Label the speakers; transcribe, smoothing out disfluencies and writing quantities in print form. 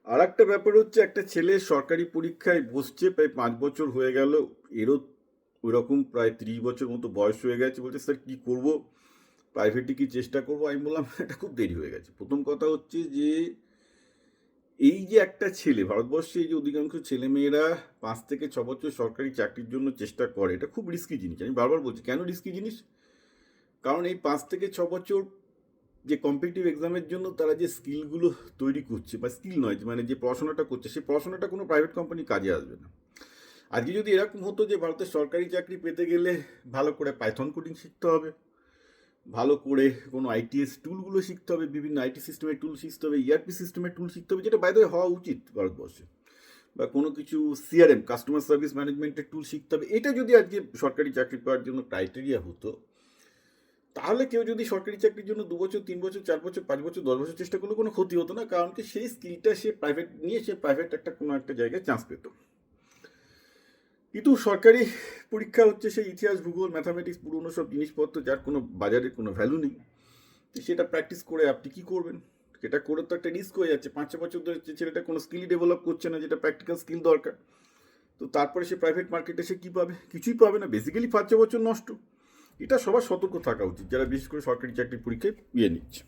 Speaker 1: আর একটা ব্যাপার হচ্ছে, একটা ছেলে সরকারি পরীক্ষায় বসছে, প্রায় 5 বছর হয়ে গেল, এরও ওইরকম প্রায় 30 বছর মতো বয়স হয়ে গেছে, বলছে স্যার কি করব, প্রাইভেটে কি চেষ্টা করবো। আমি বললাম এটা খুব দেরি হয়ে গেছে। প্রথম কথা হচ্ছে যে এই যে একটা ছেলে, ভারতবর্ষে এই যে অধিকাংশ ছেলেমেয়েরা 5 থেকে 6 বছর সরকারি চাকরির জন্য চেষ্টা করে, এটা খুব রিস্কি জিনিস। আমি বারবার বলছি কেন রিস্কি জিনিস, কারণ এই 5 থেকে 6 বছর যে কম্পিটিটিভ এক্সামের জন্য তারা যে স্কিলগুলো তৈরি করছে, বা স্কিল নয়, মানে যে পড়াশোনাটা করছে, সেই পড়াশোনাটা কোনো প্রাইভেট কোম্পানি কাজে আসবে না। আজকে যদি এরকম হতো যে ভারতের সরকারি চাকরি পেতে গেলে ভালো করে পাইথন কোডিং শিখতে হবে, ভালো করে কোনো আইটিএস টুলগুলো শিখতে হবে, বিভিন্ন আইটি সিস্টেমের টুল শিখতে হবে, ইআরপি সিস্টেমের টুল শিখতে হবে, যেটা বাইরে হওয়া উচিত ভারতবর্ষে, বা কোনো কিছু সিআরএম, কাস্টমার সার্ভিস ম্যানেজমেন্টের টুল শিখতে হবে। এটা যদি আজকে সরকারি চাকরি পাওয়ার জন্য ক্রাইটেরিয়া হতো, তাহলে কেউ যদি সরকারি চাকরির জন্য 2 বছর, 3 বছর, 4 বছর, 5 বছর, 10 বছর চেষ্টা করলে কোনো ক্ষতি হতো না, কারণ কি সেই স্কিলটা সে প্রাইভেট নিয়ে সে প্রাইভেট একটা কোনো একটা জায়গায় চান্স পেত। কিন্তু সরকারি পরীক্ষা হচ্ছে সেই ইতিহাস, ভূগোল, ম্যাথামেটিক্স, পুরনো সব জিনিসপত্র, যার কোনো বাজারে কোনো ভ্যালু নেই। সেটা প্র্যাকটিস করে আপনি কি করবেন? সেটা করে তো একটা রিস্ক হয়ে যাচ্ছে। 5-6 বছর ধরে যে ছেলেটা কোনো স্কিলই ডেভেলপ করছে না, যেটা প্র্যাকটিক্যাল স্কিল দরকার, তো তারপরে সে প্রাইভেট মার্কেটে সে কী পাবে? কিছুই পাবে না। বেসিক্যালি 5-6 বছর নষ্ট। এটা সবার সতর্ক থাকা উচিত, যারা বিশেষ করে সরকারি চাকরির পরীক্ষায় নিচ্ছে।